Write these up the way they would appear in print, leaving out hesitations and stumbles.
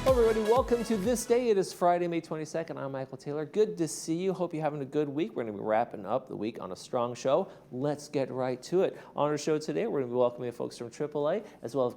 Hello everybody, welcome to This Day. It is Friday, May 22nd. I'm Michael Taylor. Good to see you. Hope you're having a good week. We're going to be wrapping up the week on a strong show. Let's get right to it. On our show today, we're going to be welcoming folks from AAA as well as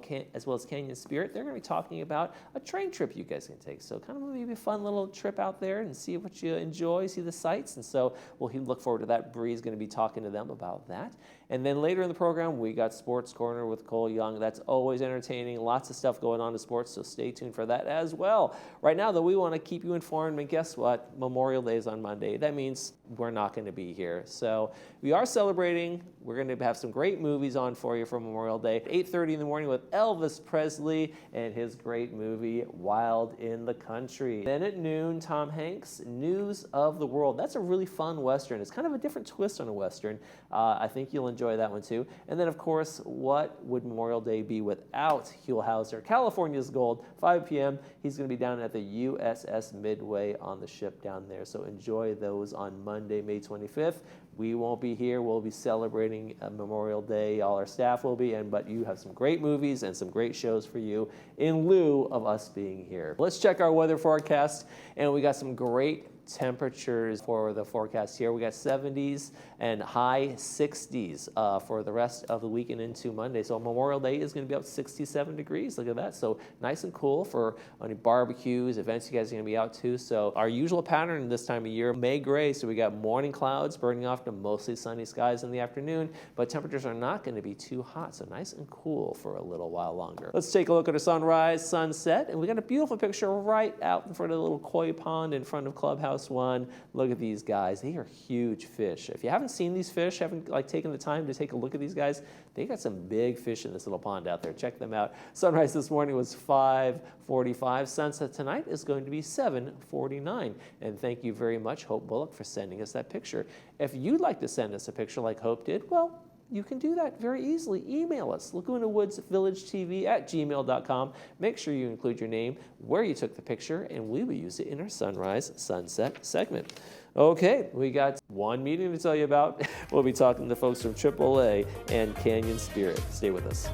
Canyon Spirit. They're going to be talking about a train trip you guys can take. So kind of maybe a fun little trip out there and see what you enjoy, see the sights. And so we'll look forward to that. Bree's going to be talking to them about that. And then later in the program, we got Sports Corner with Cole Young. That's always entertaining. Lots of stuff going on in sports, so stay tuned for that as well. Right now, though, we want to keep you informed, and guess what? Memorial Day is on Monday. That means we're not going to be here. So we are celebrating. We're going to have some great movies on for you for Memorial Day. 8:30 in the morning with Elvis Presley and his great movie, Wild in the Country. Then at noon, Tom Hanks, News of the World. That's a really fun Western. It's kind of a different twist on a Western. I think you'll enjoy that one too. And then, of course, what would Memorial Day be without Huell Hauser? California's Gold, 5 p.m. He's going to be down at the USS Midway on the ship down there. So enjoy those on Monday, May 25th. We won't be here. We'll be celebrating Memorial Day. All our staff will be, but you have some great movies and some great shows for you in lieu of us being here. Let's check our weather forecast, and we got some great temperatures for the forecast here. We got 70s and high 60s for the rest of the weekend into Monday. So Memorial Day is going to be up 67 degrees. Look at that. So nice and cool for any barbecues, events you guys are going to be out to. So our usual pattern this time of year, May gray. So we got morning clouds burning off to mostly sunny skies in the afternoon, but temperatures are not going to be too hot. So nice and cool for a little while longer. Let's take a look at a sunrise, sunset, and we got a beautiful picture right out in front of the little koi pond in front of Clubhouse One. Look at these guys. They are huge fish. If you haven't seen these fish, haven't taken the time to take a look at these guys, they got some big fish in this little pond out there. Check them out. Sunrise this morning was 5:45. Sunset tonight is going to be 7:49. And thank you very much, Hope Bullock, for sending us that picture. If you'd like to send us a picture like Hope did, well, you can do that very easily. Email us, lagunawoodsvillagetv@gmail.com. Make sure you include your name, where you took the picture, and we will use it in our sunrise sunset segment. Okay, we got one meeting to tell you about. We'll be talking to folks from AAA and Canyon Spirit. Stay with us.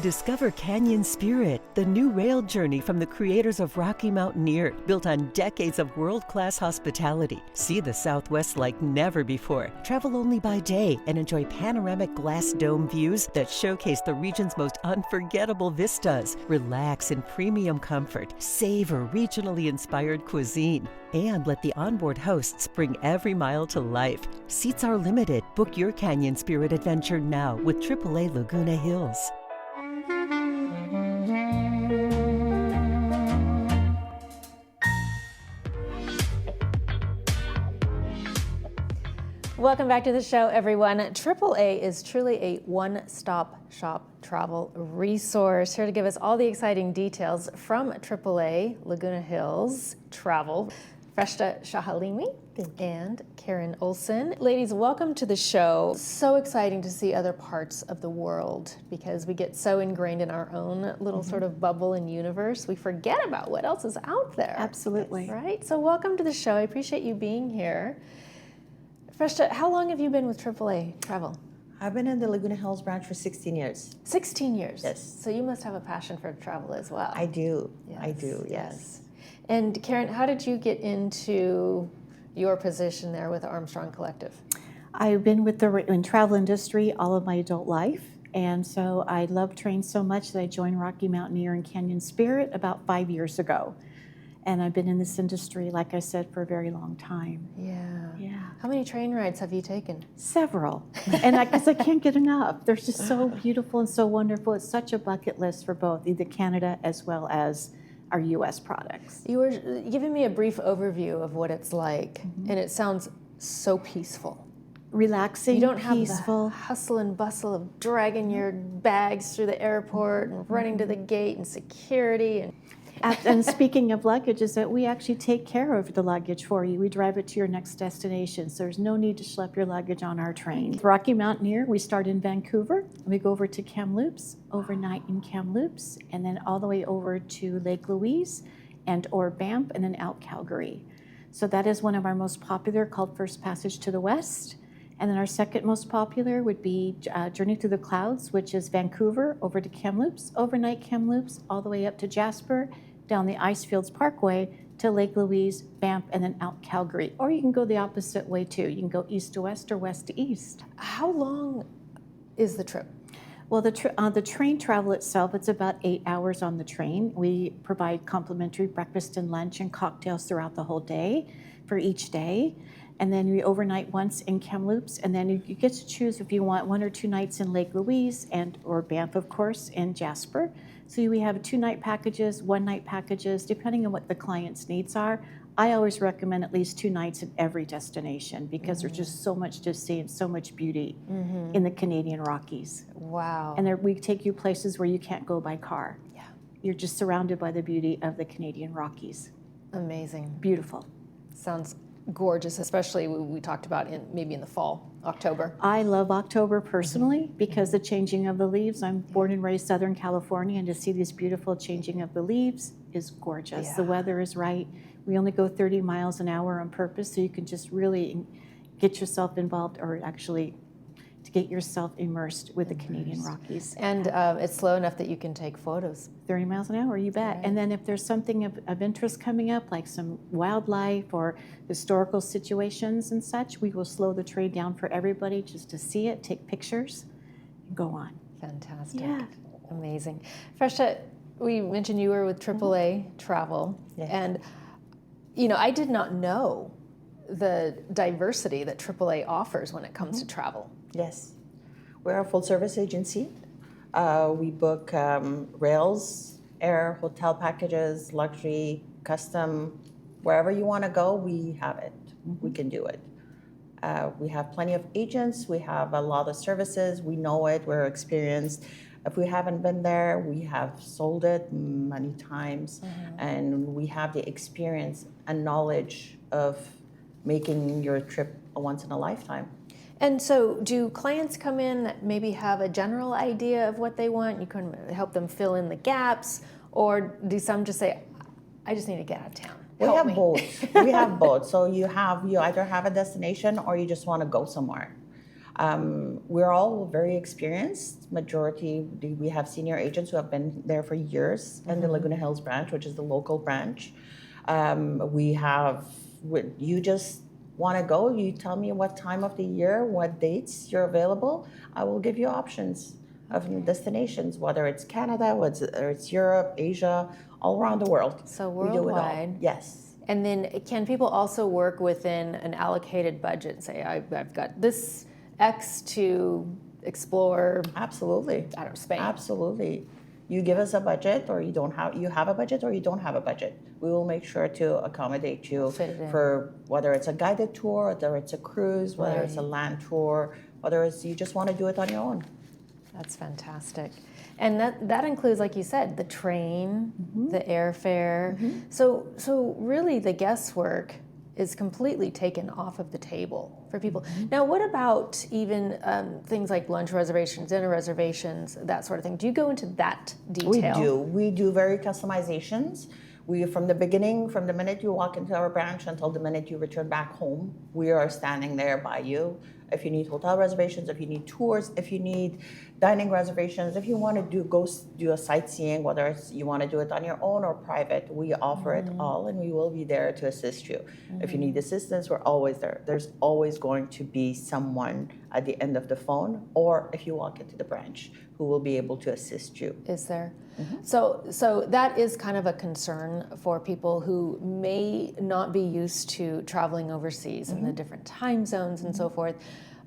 Discover Canyon Spirit, the new rail journey from the creators of Rocky Mountaineer, built on decades of world-class hospitality. See the Southwest like never before. Travel only by day and enjoy panoramic glass dome views that showcase the region's most unforgettable vistas. Relax in premium comfort. Savor regionally inspired cuisine. And let the onboard hosts bring every mile to life. Seats are limited. Book your Canyon Spirit adventure now with AAA Laguna Hills. Welcome back to the show, everyone. AAA is truly a one-stop shop travel resource. Here to give us all the exciting details from AAA Laguna Hills Travel, Freshta Shahalimi and Karen Olson. Ladies, welcome to the show. So exciting to see other parts of the world because we get so ingrained in our own little sort of bubble and universe, we forget about what else is out there. Absolutely. Right? So welcome to the show. I appreciate you being here. Freshta, how long have you been with AAA Travel? I've been in the Laguna Hills branch for 16 years. 16 years? Yes. So you must have a passion for travel as well. I do. Yes. I do, yes. And Karen, how did you get into your position there with the Armstrong Collective? I've been with in travel industry all of my adult life. And so I love trains so much that I joined Rocky Mountaineer and Canyon Spirit about 5 years ago. And I've been in this industry, like I said, for a very long time. Yeah. Yeah. How many train rides have you taken? Several. And I guess I can't get enough. They're just so beautiful and so wonderful. It's such a bucket list for both either Canada as well as our U.S. products. You were giving me a brief overview of what it's like, and it sounds so peaceful. Relaxing, you don't have peaceful. the hustle and bustle of dragging your bags through the airport and running to the gate and security. And speaking of luggage, is that we actually take care of the luggage for you. We drive it to your next destination, so there's no need to schlep your luggage on our train. Rocky Mountaineer, we start in Vancouver, we go over to Kamloops, overnight in Kamloops, and then all the way over to Lake Louise and or Banff, and then out Calgary. So that is one of our most popular, called First Passage to the West. And then our second most popular would be Journey Through the Clouds, which is Vancouver over to Kamloops, overnight Kamloops, all the way up to Jasper, down the Icefields Parkway to Lake Louise, Banff, and then out Calgary. Or you can go the opposite way too. You can go east to west or west to east. How long is the trip? Well, the train travel itself, it's about 8 hours on the train. We provide complimentary breakfast and lunch and cocktails throughout the whole day for each day. And then we overnight once in Kamloops, and then you get to choose if you want 1 or 2 nights in Lake Louise or Banff, of course, and Jasper. So we have 2-night packages, 1-night packages, depending on what the client's needs are. I always recommend at least 2 nights in every destination because there's just so much to see and so much beauty in the Canadian Rockies. Wow. And we take you places where you can't go by car. Yeah. You're just surrounded by the beauty of the Canadian Rockies. Amazing. Beautiful. Sounds gorgeous, especially we talked about maybe in the fall, October. I love October personally because the changing of the leaves. I'm born and raised Southern California, and to see this beautiful changing of the leaves is gorgeous. Yeah. The weather is right. We only go 30 miles an hour on purpose, so you can just really get yourself involved, or actually to get yourself immersed with the Canadian Rockies. And it's slow enough that you can take photos. 30 miles an hour, you bet. Right. And then if there's something of interest coming up, like some wildlife or historical situations and such, we will slow the train down for everybody just to see it, take pictures, and go on. Fantastic. Yeah. Amazing. Fresha, we mentioned you were with AAA Travel, Yes. and I did not know the diversity that AAA offers when it comes to travel. Yes, we're a full-service agency. We book rails, air, hotel packages, luxury, custom. Wherever you want to go, we have it. We can do it. We have plenty of agents. We have a lot of services. We know it. We're experienced. If we haven't been there, we have sold it many times, and we have the experience and knowledge of making your trip a once in a lifetime. And so do clients come in that maybe have a general idea of what they want? You can help them fill in the gaps, or do some just say, I just need to get out of town? We Help have me." both. We have both. So you either have a destination or you just want to go somewhere. We're all very experienced. Majority, we have senior agents who have been there for years in the Laguna Hills branch, which is the local branch. You just want to go, you tell me what time of the year, what dates you're available. I will give you options of destinations, whether it's Canada, whether it's Europe, Asia, all around the world. So We do it all. worldwide. Yes. And then can people also work within an allocated budget? Say, I've got this X to explore, Absolutely. I don't know, Spain. Absolutely. You give us a budget, or you have a budget, or you don't have a budget. We will make sure to accommodate you Fit it in. for whether it's a guided tour, whether it's a cruise, whether it's a Right. land tour, whether it's you just want to do it on your own. That's fantastic. And that includes, like you said, the train, the airfare. So really the guesswork is completely taken off of the table for people. Now, what about even things like lunch reservations, dinner reservations, that sort of thing? Do you go into that detail? We do very customizations. From the beginning, from the minute you walk into our branch until the minute you return back home, we are standing there by you. If you need hotel reservations, if you need tours, if you need dining reservations, if you want to go do a sightseeing, whether you want to do it on your own or private, we offer it all, and we will be there to assist you. If you need assistance, we're always there. There's always going to be someone at the end of the phone, or if you walk into the branch, who will be able to assist you. Is there? So that is kind of a concern for people who may not be used to traveling overseas in the different time zones and so forth.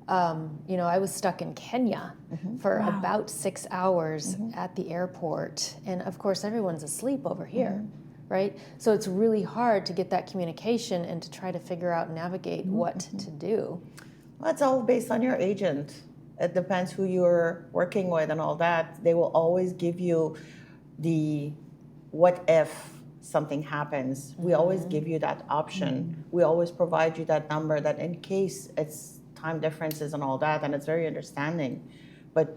I was stuck in Kenya for about 6 hours at the airport, and of course everyone's asleep over here, right? So it's really hard to get that communication and to try to figure out and navigate what to do. Well, it's all based on your agent. It depends who you're working with and all that. They will always give you the what if something happens. We always give you that option. We always provide you that number that in case it's time differences and all that, and it's very understanding. But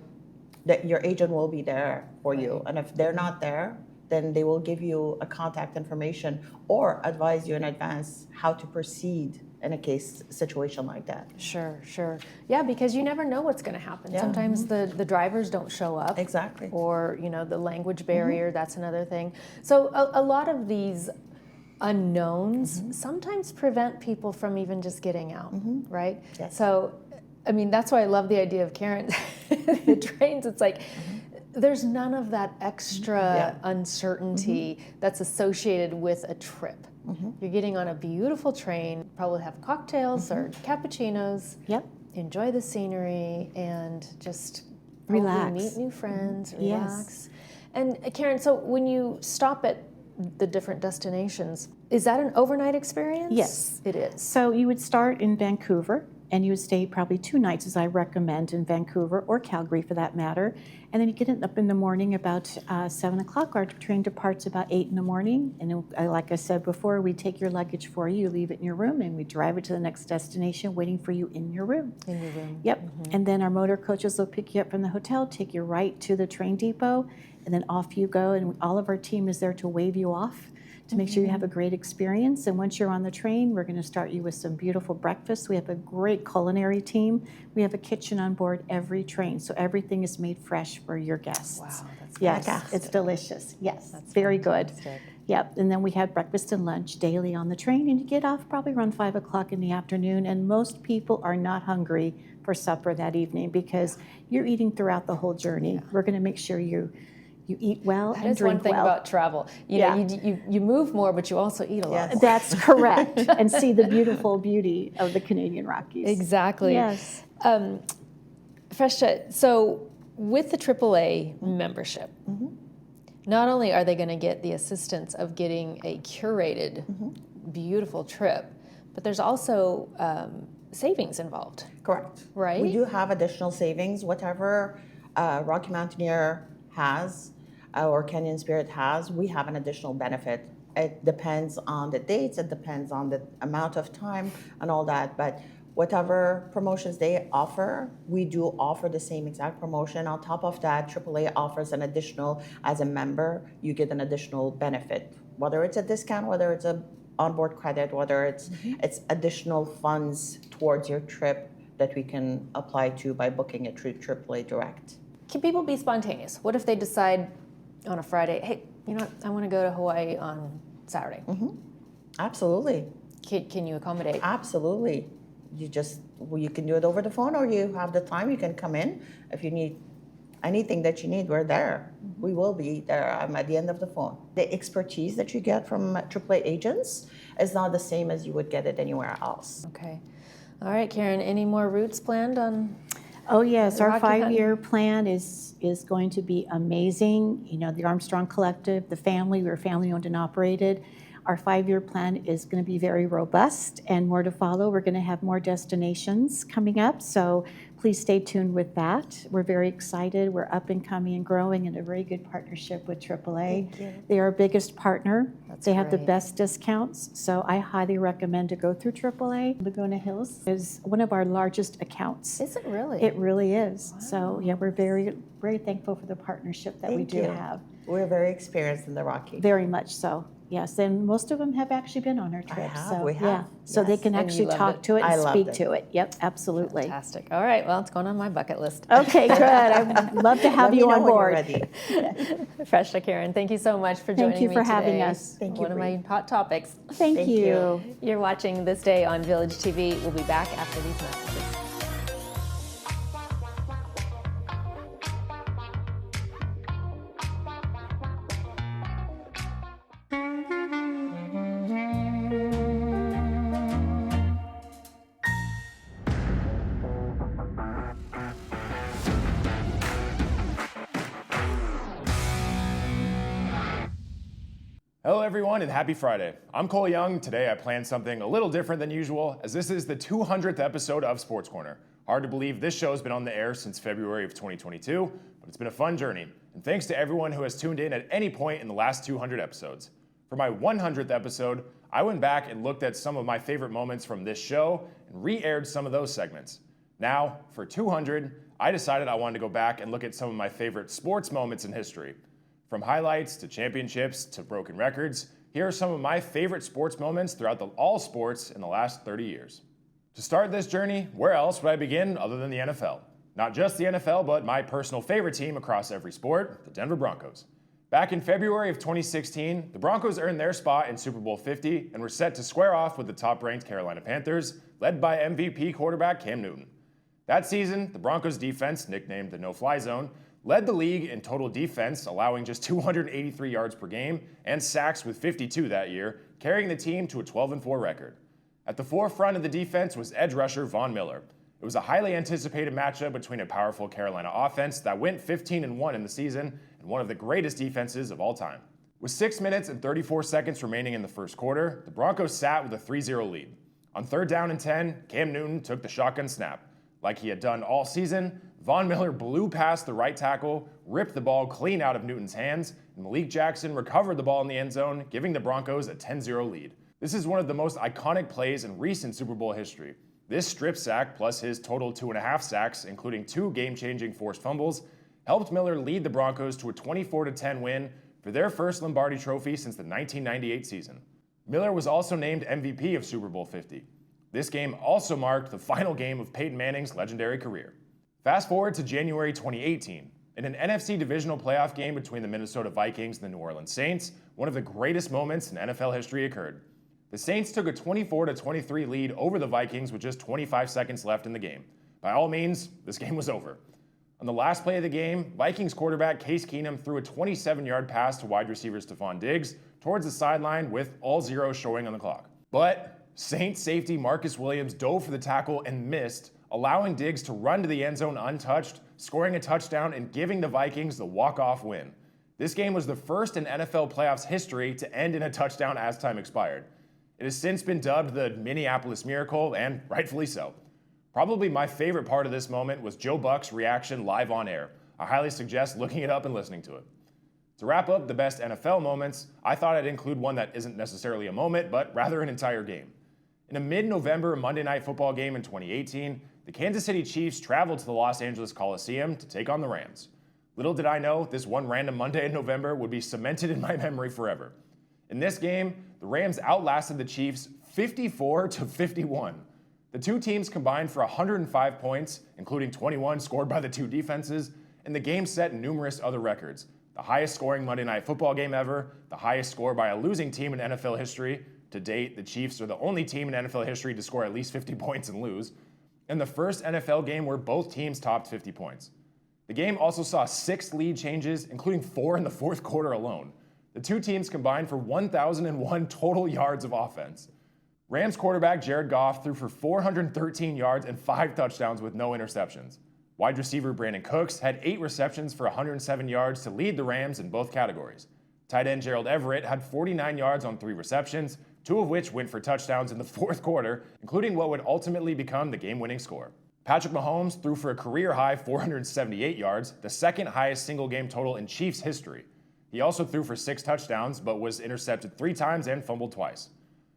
that your agent will be there for you. And if they're not there, then they will give you a contact information or advise you in advance how to proceed in a case situation like that. Sure, sure. Yeah, because you never know what's going to happen. Yeah. Sometimes the drivers don't show up. Exactly. Or, the language barrier, that's another thing. So a lot of these unknowns sometimes prevent people from even just getting out, right? Yes. So, I mean, that's why I love the idea of Karen, the trains. It's like, there's none of that extra uncertainty that's associated with a trip. You're getting on a beautiful train, probably have cocktails or cappuccinos. Yep. Enjoy the scenery and just Relax. probably meet new friends, relax. Yes. And Karen, so when you stop at the different destinations, is that an overnight experience? Yes. It is. So you would start in Vancouver, and you would stay probably 2 nights, as I recommend, in Vancouver or Calgary for that matter. And then you get up in the morning about 7 o'clock. Our train departs about 8 in the morning. And like I said before, we take your luggage for you, you leave it in your room, and we drive it to the next destination waiting for you in your room. In your room. Yep. And then our motor coaches will pick you up from the hotel, take you right to the train depot, and then off you go. And all of our team is there to wave you off, to make sure you have a great experience. And once you're on the train, we're going to start you with some beautiful breakfast. We have a great culinary team. We have a kitchen on board every train, so everything is made fresh for your guests. Wow, that's yes, fantastic. it's delicious. Yes, That's very good. fantastic. Yep, and then we have breakfast and lunch daily on the train, and you get off probably around 5 o'clock in the afternoon, and most people are not hungry for supper that evening because you're eating throughout the whole journey. We're going to make sure you eat well That and is drink one thing well. about travel. You know, you move more, but you also eat a lot Yes. more. That's correct, and see the beautiful beauty of the Canadian Rockies. Exactly. Yes. Fresha, so with the AAA membership, not only are they going to get the assistance of getting a curated, beautiful trip, but there's also savings involved. Correct. Right? We do have additional savings. Whatever Rocky Mountaineer has or Canyon Spirit has, we have an additional benefit. It depends on the dates, it depends on the amount of time and all that, but whatever promotions they offer, we do offer the same exact promotion. On top of that, AAA offers an additional, as a member, you get an additional benefit, whether it's a discount, whether it's a onboard credit, whether it's additional funds towards your trip that we can apply to by booking it through AAA Direct. Can people be spontaneous? What if they decide on a Friday, hey, you know what, I want to go to Hawaii on Saturday? Absolutely. Can you accommodate? Absolutely. You can do it over the phone, or you have the time, you can come in. If you need anything that you need, we're there. We will be there. I'm at the end of the phone. The expertise that you get from AAA agents is not the same as you would get it anywhere else. Okay. All right, Karen, any more routes planned on? Oh yes, our Rocky Mountain. 5-year plan is going to be amazing. You know, the Armstrong Collective, the family, we're family owned and operated. Our 5-year plan is going to be very robust and more to follow. We're going to have more destinations coming up, so please stay tuned with that. We're very excited. We're up and coming and growing in a very good partnership with AAA. Thank you. They are our biggest partner. That's they have the great. best discounts, so I highly recommend to go through AAA. Laguna Hills is one of our largest accounts. Is it really? It really is. So yeah, we're very, very thankful for the partnership that we Thank do you. have. We're very experienced in the Rockies. Very much so. Yes, and most of them have actually been on our trips. have, So we have, yeah, so they yes. can And you actually loved talk it? to it I and loved speak it. to it. Yep, absolutely. Fantastic. All right, well, it's going on my bucket list. Okay, good. I'd love to have Let me you know on when you're board. ready. Fresha, Karen, thank you so much for joining me Thank you for having today. us. Thank you, One of my hot topics. Thank Thank you. you. You're watching This Day on Village TV. We'll be back after these messages. Hello everyone and happy Friday. I'm Cole Young. Today I planned something a little different than usual, as this is the 200th episode of Sports Corner. Hard to believe this show's been on the air since February of 2022, but it's been a fun journey. And thanks to everyone who has tuned in at any point in the last 200 episodes. For my 100th episode, I went back and looked at some of my favorite moments from this show and re-aired some of those segments. Now, for 200, I decided I wanted to go back and look at some of my favorite sports moments in history. From highlights to championships to broken records, here are some of my favorite sports moments throughout all sports in the last 30 years. To start this journey, where else would I begin other than the NFL? Not just the NFL, but my personal favorite team across every sport, the Denver Broncos. Back in February of 2016, the Broncos earned their spot in Super Bowl 50 and were set to square off with the top-ranked Carolina Panthers, led by MVP quarterback Cam Newton. That season, the Broncos defense, nicknamed the no-fly zone, led the league in total defense, allowing just 283 yards per game and sacks with 52 that year, carrying the team to a 12-4 record. At the forefront of the defense was edge rusher Von Miller. It was a highly anticipated matchup between a powerful Carolina offense that went 15-1 in the season and one of the greatest defenses of all time. With 6 minutes and 34 seconds remaining in the first quarter, the Broncos sat with a 3-0 lead. On 3rd down and 10, Cam Newton took the shotgun snap. Like he had done all season, Von Miller blew past the right tackle, ripped the ball clean out of Newton's hands, and Malik Jackson recovered the ball in the end zone, giving the Broncos a 10-0 lead. This is one of the most iconic plays in recent Super Bowl history. This strip sack, plus his total 2.5 sacks, including 2 game-changing forced fumbles, helped Miller lead the Broncos to a 24-10 win for their first Lombardi Trophy since the 1998 season. Miller was also named MVP of Super Bowl 50. This game also marked the final game of Peyton Manning's legendary career. Fast forward to January 2018. In an NFC divisional playoff game between the Minnesota Vikings and the New Orleans Saints, one of the greatest moments in NFL history occurred. The Saints took a 24-23 lead over the Vikings with just 25 seconds left in the game. By all means, this game was over. On the last play of the game, Vikings quarterback Case Keenum threw a 27-yard pass to wide receiver Stephon Diggs towards the sideline with all zeros showing on the clock. But Saints safety Marcus Williams dove for the tackle and missed, allowing Diggs to run to the end zone untouched, scoring a touchdown and giving the Vikings the walk-off win. This game was the first in NFL playoffs history to end in a touchdown as time expired. It has since been dubbed the Minneapolis Miracle, and rightfully so. Probably my favorite part of this moment was Joe Buck's reaction live on air. I highly suggest looking it up and listening to it. To wrap up the best NFL moments, I thought I'd include one that isn't necessarily a moment, but rather an entire game. In a mid-November Monday Night Football game in 2018, the Kansas City Chiefs traveled to the Los Angeles Coliseum to take on the Rams. Little did I know, this one random Monday in November would be cemented in my memory forever. In this game, the Rams outlasted the Chiefs 54-51. The two teams combined for 105 points, including 21 scored by the two defenses, and the game set numerous other records. The highest scoring Monday Night Football game ever, the highest score by a losing team in NFL history. To date, the Chiefs are the only team in NFL history to score at least 50 points and lose, and the first NFL game where both teams topped 50 points. The game also saw 6 lead changes, including 4 in the fourth quarter alone. The two teams combined for 1,001 total yards of offense. Rams quarterback Jared Goff threw for 413 yards and 5 touchdowns with no interceptions. Wide receiver Brandon Cooks had 8 receptions for 107 yards to lead the Rams in both categories. Tight end Gerald Everett had 49 yards on 3 receptions, 2 of which went for touchdowns in the fourth quarter, including what would ultimately become the game-winning score. Patrick Mahomes threw for a career-high 478 yards, the second highest single-game total in Chiefs history. He also threw for 6 touchdowns, but was intercepted 3 times and fumbled twice.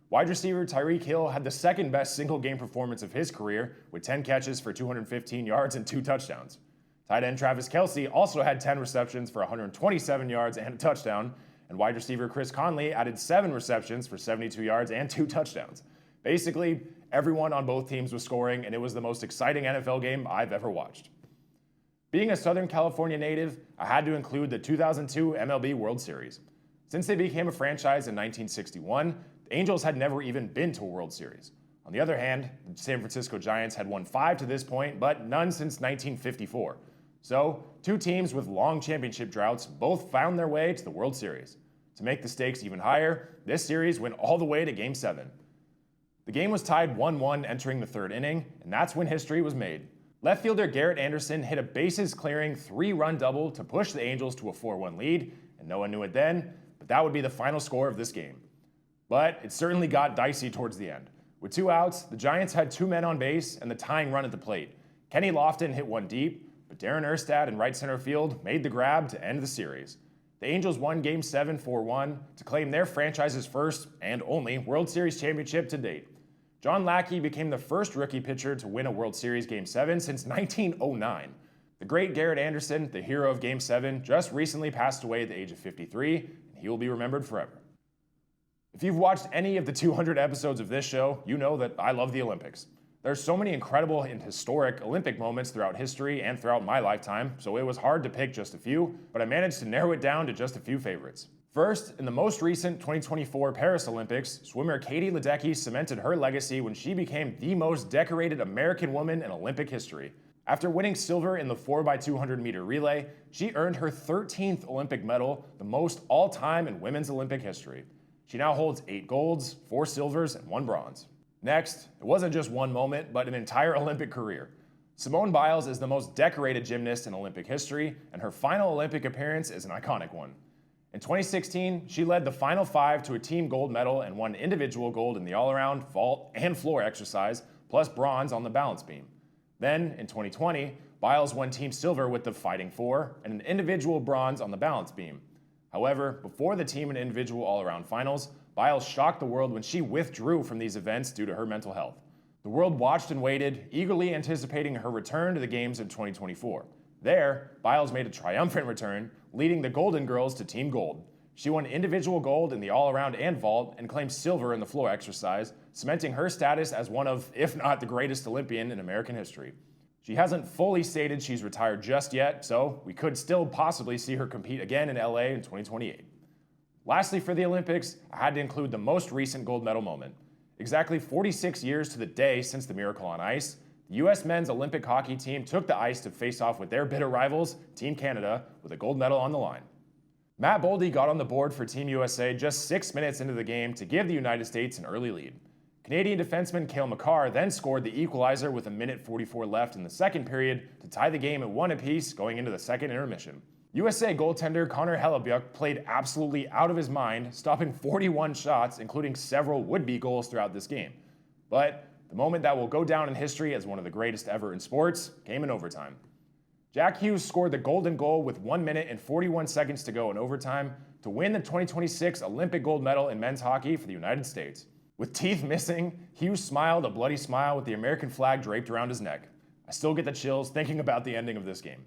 Wide receiver Tyreek Hill had the second best single-game performance of his career, with 10 catches for 215 yards and 2 touchdowns. Tight end Travis Kelce also had 10 receptions for 127 yards and a touchdown, and wide receiver Chris Conley added 7 receptions for 72 yards and 2 touchdowns. Basically, everyone on both teams was scoring, and it was the most exciting NFL game I've ever watched. Being a Southern California native, I had to include the 2002 MLB World Series. Since they became a franchise in 1961, the Angels had never even been to a World Series. On the other hand, the San Francisco Giants had won 5 to this point, but none since 1954. So, 2 teams with long championship droughts both found their way to the World Series. To make the stakes even higher, this series went all the way to Game 7. The game was tied 1-1 entering the 3rd inning, and that's when history was made. Left fielder Garrett Anderson hit a bases-clearing 3-run double to push the Angels to a 4-1 lead, and no one knew it then, but that would be the final score of this game. But it certainly got dicey towards the end. With 2 outs, the Giants had 2 men on base and the tying run at the plate. Kenny Lofton hit one deep, but Darren Erstad in right center field made the grab to end the series. The Angels won Game 7 4-1 to claim their franchise's first and only World Series championship to date. John Lackey became the first rookie pitcher to win a World Series Game 7 since 1909. The great Garrett Anderson, the hero of Game 7, just recently passed away at the age of 53, and he will be remembered forever. If you've watched any of the 200 episodes of this show, you know that I love the Olympics. There's so many incredible and historic Olympic moments throughout history and throughout my lifetime, so it was hard to pick just a few, but I managed to narrow it down to just a few favorites. First, in the most recent 2024 Paris Olympics, swimmer Katie Ledecky cemented her legacy when she became the most decorated American woman in Olympic history. After winning silver in the 4x200 meter relay, she earned her 13th Olympic medal, the most all-time in women's Olympic history. She now holds 8 golds, 4 silvers, and 1 bronze. Next, it wasn't just one moment, but an entire Olympic career. Simone Biles is the most decorated gymnast in Olympic history, and her final Olympic appearance is an iconic one. In 2016, she led the final 5 to a team gold medal and won individual gold in the all-around, vault, and floor exercise, plus bronze on the balance beam. Then, in 2020, Biles won team silver with the Fighting 4 and an individual bronze on the balance beam. However, before the team and individual all-around finals, Biles shocked the world when she withdrew from these events due to her mental health. The world watched and waited, eagerly anticipating her return to the Games in 2024. There, Biles made a triumphant return, leading the Golden Girls to Team Gold. She won individual gold in the all-around and vault and claimed silver in the floor exercise, cementing her status as one of, if not the greatest Olympian in American history. She hasn't fully stated she's retired just yet, so we could still possibly see her compete again in LA in 2028. Lastly, for the Olympics, I had to include the most recent gold medal moment. Exactly 46 years to the day since the Miracle on Ice, the U.S. men's Olympic hockey team took the ice to face off with their bitter rivals, Team Canada, with a gold medal on the line. Matt Boldy got on the board for Team USA just 6 minutes into the game to give the United States an early lead. Canadian defenseman Cale Makar then scored the equalizer with 1:44 left in the second period to tie the game at 1 apiece going into the second intermission. USA goaltender Connor Hellebuyck played absolutely out of his mind, stopping 41 shots, including several would-be goals throughout this game. But the moment that will go down in history as one of the greatest ever in sports came in overtime. Jack Hughes scored the golden goal with 1 minute and 41 seconds to go in overtime to win the 2026 Olympic gold medal in men's hockey for the United States. With teeth missing, Hughes smiled a bloody smile with the American flag draped around his neck. I still get the chills thinking about the ending of this game.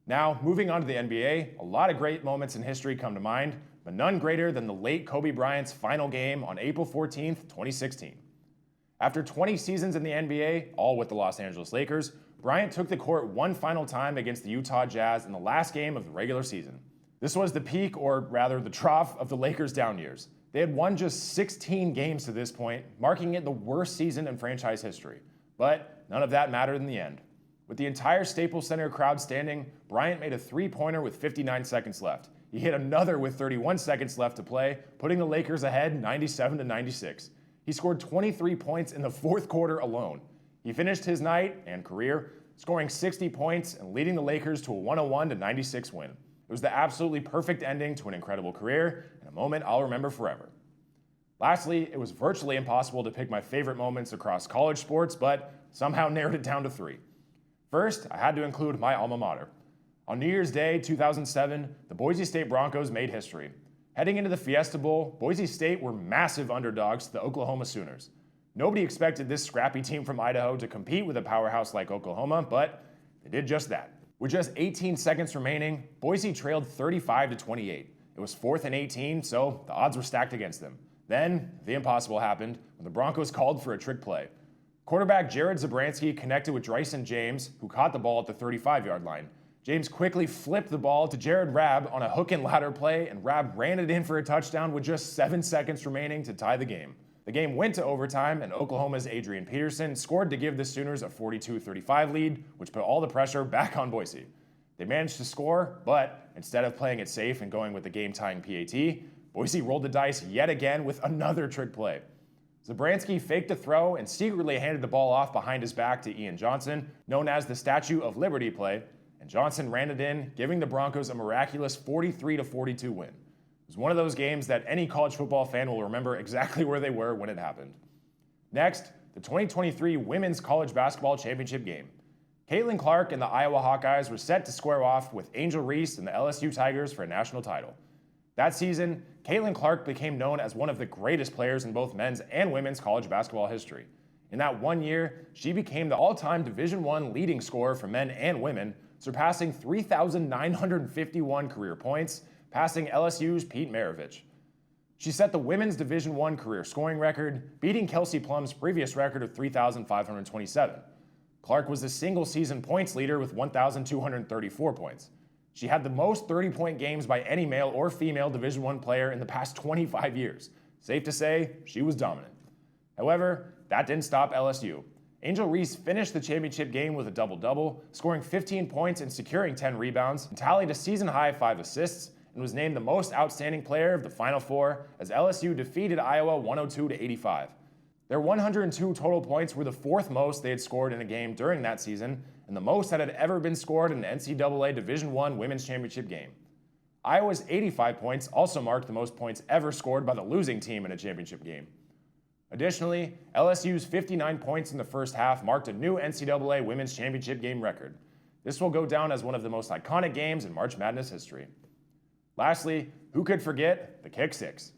Now, moving on to the NBA, a lot of great moments in history come to mind, but none greater than the late Kobe Bryant's final game on April 14th, 2016. After 20 seasons in the NBA, all with the Los Angeles Lakers, Bryant took the court one final time against the Utah Jazz in the last game of the regular season. This was the peak, or rather the trough, of the Lakers' down years. They had won just 16 games to this point, marking it the worst season in franchise history. But none of that mattered in the end. With the entire Staples Center crowd standing, Bryant made a three-pointer with 59 seconds left. He hit another with 31 seconds left to play, putting the Lakers ahead 97-96. He scored 23 points in the fourth quarter alone. He finished his night and career scoring 60 points and leading the Lakers to a 101-96 win. It was the absolutely perfect ending to an incredible career and a moment I'll remember forever. Lastly, it was virtually impossible to pick my favorite moments across college sports, but somehow narrowed it down to 3. First, I had to include my alma mater. On New Year's Day 2007, the Boise State Broncos made history. Heading into the Fiesta Bowl, Boise State were massive underdogs to the Oklahoma Sooners. Nobody expected this scrappy team from Idaho to compete with a powerhouse like Oklahoma, but they did just that. With just 18 seconds remaining, Boise trailed 35-28. It was 4th and 18, so the odds were stacked against them. Then, the impossible happened when the Broncos called for a trick play. Quarterback Jared Zabransky connected with Dryson James, who caught the ball at the 35-yard line. James quickly flipped the ball to Jared Rabb on a hook and ladder play, and Rabb ran it in for a touchdown with just 7 seconds remaining to tie the game. The game went to overtime, and Oklahoma's Adrian Peterson scored to give the Sooners a 42-35 lead, which put all the pressure back on Boise. They managed to score, but instead of playing it safe and going with the game-tying PAT, Boise rolled the dice yet again with another trick play. Zabransky faked a throw and secretly handed the ball off behind his back to Ian Johnson, known as the Statue of Liberty play, and Johnson ran it in, giving the Broncos a miraculous 43-42 win. It was one of those games that any college football fan will remember exactly where they were when it happened. Next, the 2023 Women's College Basketball Championship game. Caitlin Clark and the Iowa Hawkeyes were set to square off with Angel Reese and the LSU Tigers for a national title. That season, Caitlin Clark became known as one of the greatest players in both men's and women's college basketball history. In that 1 year, she became the all-time Division I leading scorer for men and women, surpassing 3,951 career points, passing LSU's Pete Maravich. She set the women's Division I career scoring record, beating Kelsey Plum's previous record of 3,527. Clark was the single-season points leader with 1,234 points. She had the most 30-point games by any male or female Division I player in the past 25 years. Safe to say, she was dominant. However, that didn't stop LSU. Angel Reese finished the championship game with a double-double, scoring 15 points and securing 10 rebounds, and tallied a season-high 5 assists, and was named the most outstanding player of the Final Four as LSU defeated Iowa 102-85. Their 102 total points were the 4th most they had scored in a game during that season, and the most that had ever been scored in an NCAA Division I women's championship game. Iowa's 85 points also marked the most points ever scored by the losing team in a championship game. Additionally, LSU's 59 points in the first half marked a new NCAA women's championship game record. This will go down as one of the most iconic games in March Madness history. Lastly, who could forget the kick six?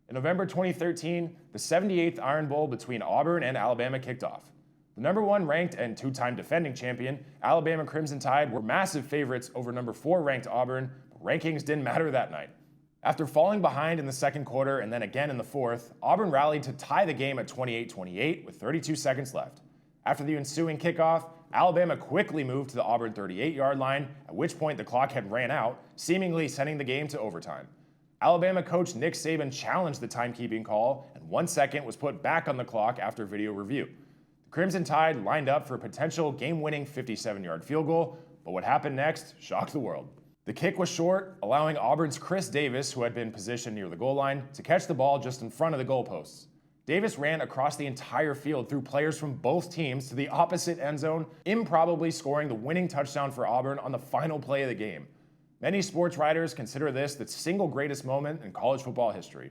In November 2013, the 78th Iron Bowl between Auburn and Alabama kicked off. The number 1 ranked and 2-time defending champion, Alabama Crimson Tide, were massive favorites over number 4 ranked Auburn, but rankings didn't matter that night. After falling behind in the second quarter and then again in the fourth, Auburn rallied to tie the game at 28-28 with 32 seconds left. After the ensuing kickoff, Alabama quickly moved to the Auburn 38-yard line, at which point the clock had ran out, seemingly sending the game to overtime. Alabama coach Nick Saban challenged the timekeeping call, and 1 second was put back on the clock after video review. The Crimson Tide lined up for a potential game-winning 57-yard field goal, but what happened next shocked the world. The kick was short, allowing Auburn's Chris Davis, who had been positioned near the goal line, to catch the ball just in front of the goalposts. Davis ran across the entire field through players from both teams to the opposite end zone, improbably scoring the winning touchdown for Auburn on the final play of the game. Many sports writers consider this the single greatest moment in college football history.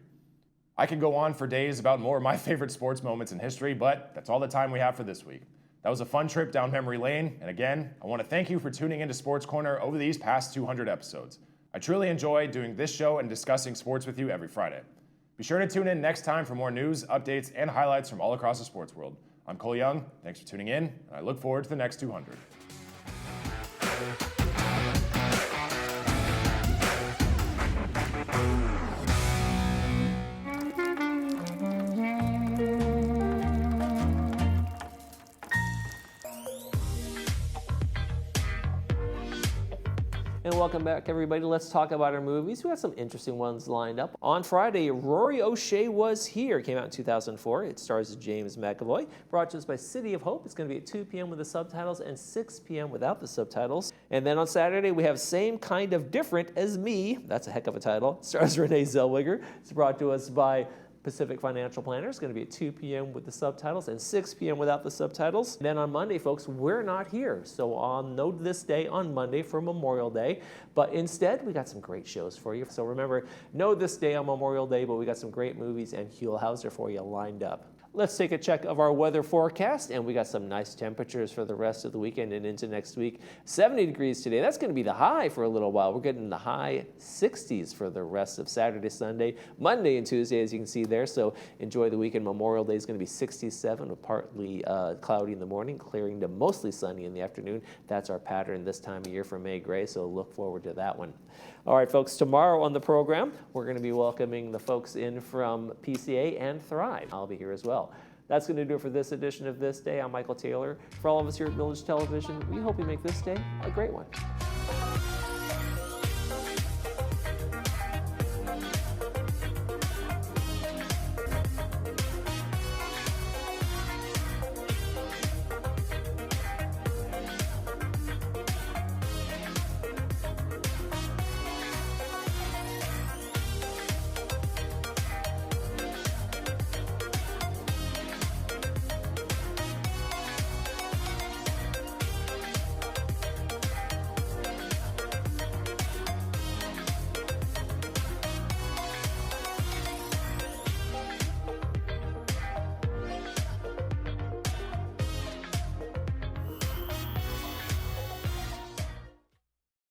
I could go on for days about more of my favorite sports moments in history, but that's all the time we have for this week. That was a fun trip down memory lane, and again, I want to thank you for tuning into Sports Corner over these past 200 episodes. I truly enjoy doing this show and discussing sports with you every Friday. Be sure to tune in next time for more news, updates, and highlights from all across the sports world. I'm Cole Young, thanks for tuning in, and I look forward to the next 200. And welcome back, everybody. Let's talk about our movies. We got some interesting ones lined up. On Friday, Rory O'Shea Was Here came out in 2004. It stars James McAvoy. Brought to us by City of Hope. It's going to be at 2 p.m. with the subtitles and 6 p.m. without the subtitles. And then on Saturday, we have Same Kind of Different as Me. That's a heck of a title. It stars Renee Zellweger. It's brought to us by Pacific Financial Planner. It's going to be at 2 p.m. with the subtitles and 6 p.m. without the subtitles. Then on Monday, folks, we're not here. So on Know This Day on Monday for Memorial Day. But instead, we got some great shows for you. So remember, Know This Day on Memorial Day, but we got some great movies and Huell Hauser for you lined up. Let's take a check of our weather forecast, and we got some nice temperatures for the rest of the weekend and into next week. 70 degrees today. That's going to be the high for a little while. We're getting the high 60s for the rest of Saturday, Sunday, Monday, and Tuesday, as you can see there. So enjoy the weekend. Memorial Day is going to be 67 with partly cloudy in the morning, clearing to mostly sunny in the afternoon. That's our pattern this time of year for May Gray, so look forward to that one. All right, folks, tomorrow on the program, we're going to be welcoming the folks in from PCA and Thrive. I'll be here as well. That's going to do it for this edition of This Day. I'm Michael Taylor. For all of us here at Village Television, we hope you make this day a great one.